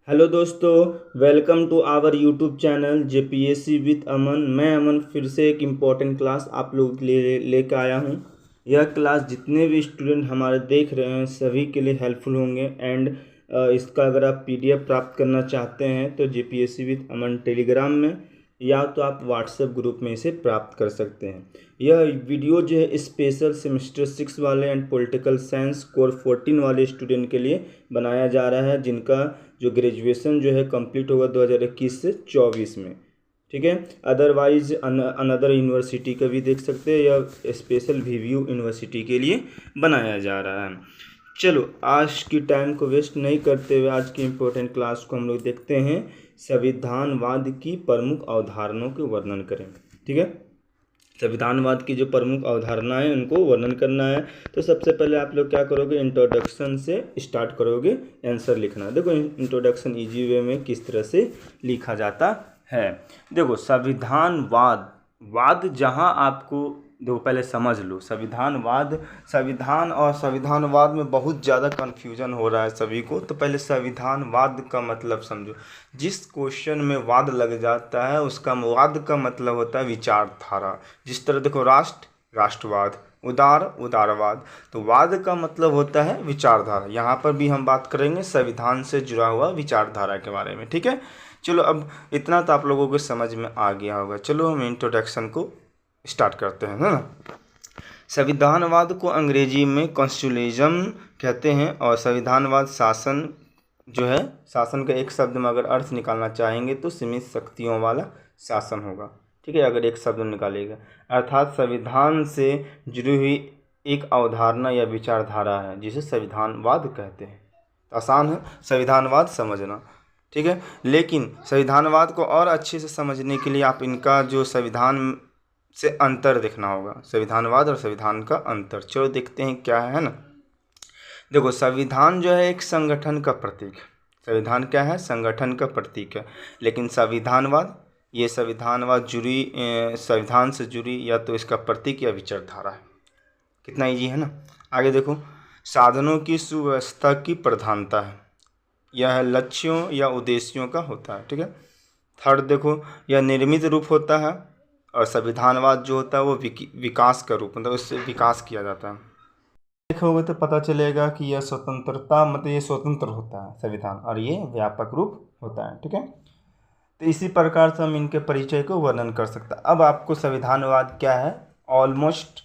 Hello दोस्तों, welcome to our YouTube channel JPSC with Aman. मैं अमन फिर से एक इम्पॉर्टेंट क्लास आप लोगों के लिए लेकर आया हूँ। यह क्लास जितने भी स्टूडेंट हमारे देख रहे हैं सभी के लिए हेल्पफुल होंगे। एंड इसका अगर आप पीडीएफ प्राप्त करना चाहते हैं तो जेपीएससी विद अमन टेलीग्राम में या तो आप व्हाट्सएप ग्रुप में इसे प्राप्त कर सकते हैं। यह वीडियो जो है स्पेशल सेमेस्टर 6 वाले एंड पॉलिटिकल साइंस कोर 14 वाले स्टूडेंट के लिए बनाया जा रहा है, जिनका जो ग्रेजुएशन जो है कंप्लीट होगा 2021 से 24 में। ठीक है, अदरवाइज अनदर यूनिवर्सिटी का भी देख सकते हैं। यह स्पेशल वीव्यू यूनिवर्सिटी के लिए बनाया जा रहा है। चलो, आज की टाइम को वेस्ट नहीं करते हुए आज की इम्पोर्टेंट क्लास को हम लोग देखते हैं। संविधानवाद की प्रमुख अवधारणाओं के वर्णन करें। ठीक है, संविधानवाद की जो प्रमुख अवधारणा है उनको वर्णन करना है। तो सबसे पहले आप लोग क्या करोगे, इंट्रोडक्शन से स्टार्ट करोगे आंसर लिखना। देखो इंट्रोडक्शन इजी वे में किस तरह से लिखा जाता है। देखो वाद जहाँ आपको देखो पहले समझ लो संविधान और संविधानवाद में बहुत ज़्यादा कन्फ्यूजन हो रहा है सभी को। तो पहले संविधानवाद का मतलब समझो। जिस क्वेश्चन में वाद लग जाता है उसका वाद का मतलब होता है विचारधारा। जिस तरह देखो राष्ट्रवाद, उदारवाद, तो वाद का मतलब होता है विचारधारा। यहाँ पर भी हम बात करेंगे संविधान से जुड़ा हुआ विचारधारा के बारे में। ठीक है, चलो अब इतना तो आप लोगों को समझ में आ गया होगा। चलो हम इंट्रोडक्शन को स्टार्ट करते हैं, है ना। संविधानवाद को अंग्रेजी में कॉन्स्टिट्यूशनलिज्म कहते हैं और संविधानवाद शासन जो है, शासन का एक शब्द में अगर अर्थ निकालना चाहेंगे तो सीमित शक्तियों वाला शासन होगा। ठीक है, अगर एक शब्द निकालेगा अर्थात संविधान से जुड़ी हुई एक अवधारणा या विचारधारा है जिसे संविधानवाद कहते हैं। आसान है संविधानवाद समझना। ठीक है, लेकिन संविधानवाद को और अच्छे से समझने के लिए आप इनका जो संविधान से अंतर देखना होगा, संविधानवाद और संविधान का अंतर। चलो देखते हैं क्या है ना। देखो संविधान जो है एक संगठन का प्रतीक है। संविधान क्या है? संगठन का प्रतीक है। लेकिन संविधानवाद संविधान से जुड़ी या तो इसका प्रतीक या विचारधारा है। कितना इजी है ना। आगे देखो, साधनों की सुव्यवस्था की प्रधानता है। यह लक्ष्यों या उद्देश्यों का होता है। ठीक है। थर्ड देखो, यह निर्मित रूप होता है और संविधानवाद जो होता है वो विकास का रूप, मतलब उससे विकास किया जाता है। देखोगे तो पता चलेगा कि यह स्वतंत्रता, मतलब ये स्वतंत्र होता है संविधान, और ये व्यापक रूप होता है। ठीक है, तो इसी प्रकार से हम इनके परिचय को वर्णन कर सकते हैं। अब आपको संविधानवाद क्या है ऑलमोस्ट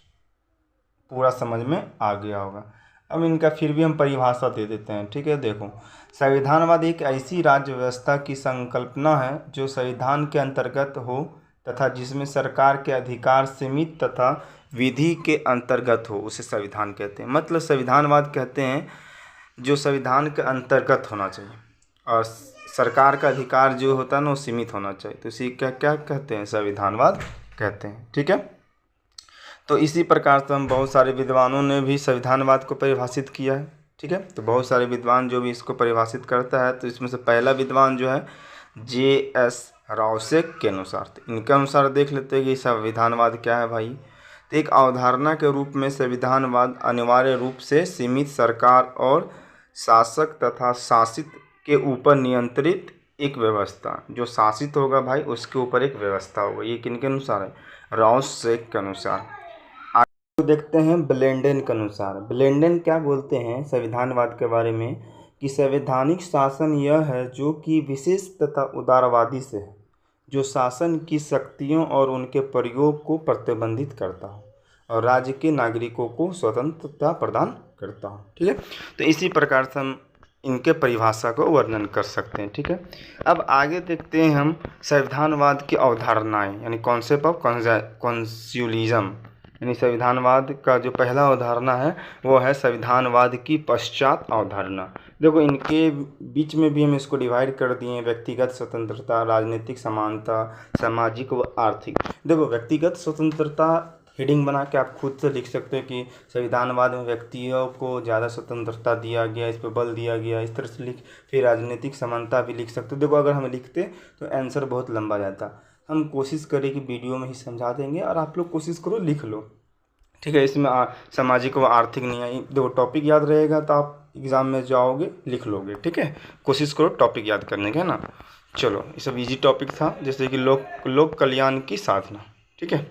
पूरा समझ में आ गया होगा। अब इनका फिर भी हम परिभाषा दे देते हैं। ठीक है, देखो संविधानवाद एक ऐसी राज्य व्यवस्था की संकल्पना है जो संविधान के अंतर्गत हो तथा जिसमें सरकार के अधिकार सीमित तथा विधि के अंतर्गत हो, उसे संविधान कहते हैं। मतलब संविधानवाद कहते हैं जो संविधान के अंतर्गत होना चाहिए और सरकार का अधिकार जो होता है ना वो सीमित होना चाहिए। तो इसी क्या क्या कहते हैं? संविधानवाद कहते हैं। ठीक है, तो इसी प्रकार से हम बहुत सारे विद्वानों ने भी संविधानवाद को परिभाषित किया है। ठीक है, तो बहुत सारे विद्वान जो भी इसको परिभाषित करता है, तो इसमें से पहला विद्वान जो है J.S. रावसेक के अनुसार, तो इनके अनुसार देख लेते हैं कि संविधानवाद क्या है भाई। तो एक अवधारणा के रूप में संविधानवाद अनिवार्य रूप से सीमित सरकार और शासक तथा शासित के ऊपर नियंत्रित एक व्यवस्था, जो शासित होगा भाई उसके ऊपर एक व्यवस्था होगा। ये किनके अनुसार है? रावसेक के अनुसार। आगे देखते हैं ब्लेंडेन के अनुसार। ब्लेंडेन क्या बोलते हैं संविधानवाद के बारे में कि संवैधानिक शासन यह है जो कि विशेष तथा उदारवादी से है, जो शासन की शक्तियों और उनके प्रयोग को प्रतिबंधित करता हो और राज्य के नागरिकों को स्वतंत्रता प्रदान करता हो। ठीक है, तो इसी प्रकार से हम इनके परिभाषा को वर्णन कर सकते हैं। ठीक है, अब आगे देखते हैं हम संविधानवाद की अवधारणाएं, यानी कॉन्सेप्ट ऑफ कॉन्स्टिट्यूशनलिज्म। यानी संविधानवाद का जो पहला अवधारणा है वो है संविधानवाद की पश्चात अवधारणा। देखो इनके बीच में भी हम इसको डिवाइड कर दिए हैं, व्यक्तिगत स्वतंत्रता, राजनीतिक समानता, सामाजिक व आर्थिक। देखो व्यक्तिगत स्वतंत्रता हेडिंग बना के आप खुद से लिख सकते हैं कि संविधानवाद में व्यक्तियों को ज़्यादा स्वतंत्रता दिया गया, इस पर बल दिया गया, इस तरह से लिख। फिर राजनीतिक समानता भी लिख सकते हो। देखो अगर हम लिखते तो आंसर बहुत लंबा जाता। हम कोशिश करें कि वीडियो में ही समझा देंगे और आप लोग कोशिश करो लिख लो। ठीक है, इसमें सामाजिक व आर्थिक नहीं है। देखो टॉपिक याद रहेगा तो आप एग्ज़ाम में जाओगे लिख लोगे। ठीक है, कोशिश करो टॉपिक याद करने का, है ना। चलो, ये सब इजी टॉपिक था, जैसे कि लोक कल्याण की साधना। ठीक है,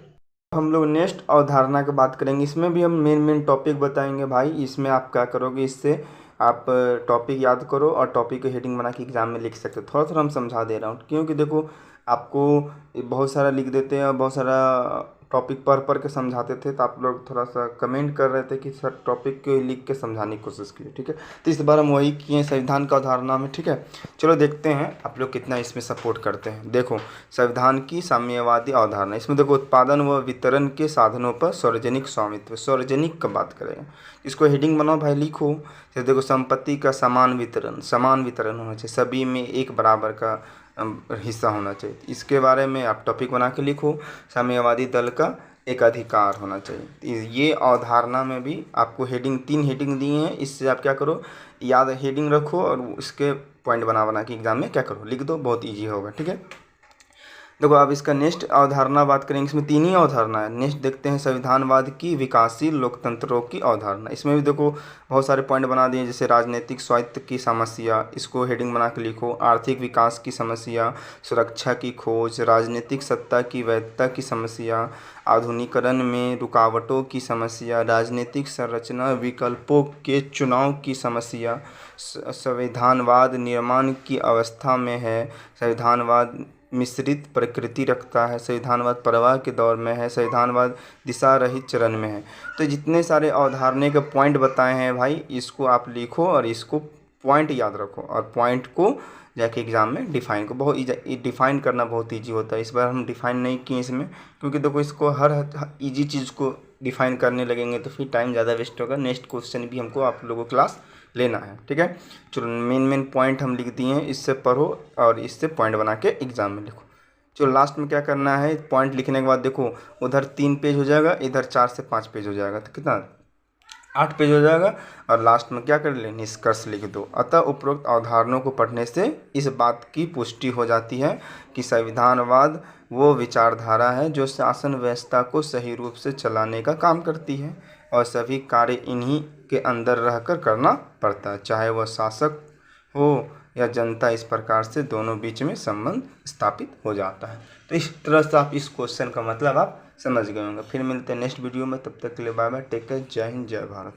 हम लोग नेक्स्ट अवधारणा की बात करेंगे। इसमें भी हम मेन टॉपिक बताएंगे भाई। इसमें आप क्या करोगे, इससे आप टॉपिक याद करो और टॉपिक की हेडिंग बना के एग्ज़ाम में लिख सकते हो। थोड़ा थोड़ा हम समझा दे रहा हूँ, क्योंकि देखो आपको बहुत सारा लिख देते हैं और बहुत सारा टॉपिक पढ़ के समझाते थे, तो आप लोग थोड़ा सा कमेंट कर रहे थे कि सर टॉपिक को लिख के समझाने की कोशिश कीजिए। ठीक है, तो इस बार हम वही किए संविधान का अवधारणा में। ठीक है, चलो देखते हैं आप लोग कितना इसमें सपोर्ट करते हैं। देखो, संविधान की साम्यवादी अवधारणा, इसमें देखो उत्पादन व वितरण के साधनों पर सार्वजनिक स्वामित्व, सार्वजनिक का बात करेंगे। इसको हेडिंग बनाओ भाई, लिखो। जैसे देखो, संपत्ति का समान वितरण होना चाहिए, सभी में एक बराबर का हिस्सा होना चाहिए। इसके बारे में आप टॉपिक बना के लिखो। साम्यवादी दल का एक अधिकार होना चाहिए। ये अवधारणा में भी आपको हेडिंग 3 हेडिंग दी हैं। इससे आप क्या करो, याद हेडिंग रखो और उसके पॉइंट बना के एग्जाम में क्या करो, लिख दो, बहुत ईजी होगा। ठीक है, देखो अब इसका नेक्स्ट अवधारणा बात करेंगे। इसमें 3 ही अवधारणा है। नेक्स्ट देखते हैं संविधानवाद की विकासशील लोकतंत्रों की अवधारणा। इसमें भी देखो बहुत सारे पॉइंट बना दिए, जैसे राजनीतिक स्वायत्त की समस्या, इसको हेडिंग बना के लिखो। आर्थिक विकास की समस्या, सुरक्षा की खोज, राजनीतिक सत्ता की वैधता की समस्या, आधुनिकीकरण में रुकावटों की समस्या, राजनीतिक संरचना विकल्पों के चुनाव की समस्या, संविधानवाद निर्माण की अवस्था में है, संविधानवाद मिश्रित प्रकृति रखता है, संविधानवाद प्रवाह के दौर में है, संविधानवाद दिशा रहित चरण में है। तो जितने सारे अवधारणा के पॉइंट बताए हैं भाई, इसको आप लिखो और इसको पॉइंट याद रखो और पॉइंट को जाके एग्जाम में डिफाइन को बहुत डिफाइन करना बहुत ईजी होता है। इस बार हम डिफाइन नहीं किए इसमें, क्योंकि देखो इसको हर ईजी चीज़ को डिफाइन करने लगेंगे तो फिर टाइम ज़्यादा वेस्ट होगा। नेक्स्ट क्वेश्चन भी हमको आप लोगों को क्लास लेना है। ठीक है, चलो मेन पॉइंट हम लिख दिए हैं, इससे पढ़ो और इससे पॉइंट बना के एग्जाम में लिखो। चलो लास्ट में क्या करना है, पॉइंट लिखने के बाद देखो उधर 3 पेज हो जाएगा, इधर 4 से 5 पेज हो जाएगा, तो कितना 8 पेज हो जाएगा। और लास्ट में क्या कर ले, निष्कर्ष लिख दो। अतः उपरोक्त अवधारणाओं को पढ़ने से इस बात की पुष्टि हो जाती है कि संविधानवाद वो विचारधारा है जो शासन व्यवस्था को सही रूप से चलाने का काम करती है और सभी कार्य इन्हीं के अंदर रहकर करना पड़ता है, चाहे वह शासक हो या जनता। इस प्रकार से दोनों बीच में संबंध स्थापित हो जाता है। तो इस तरह से आप इस क्वेश्चन का मतलब आप समझ गए होंगे। फिर मिलते हैं नेक्स्ट वीडियो में, तब तक के लिए बाय बाय, टेक केयर, जय हिंद, जय भारत।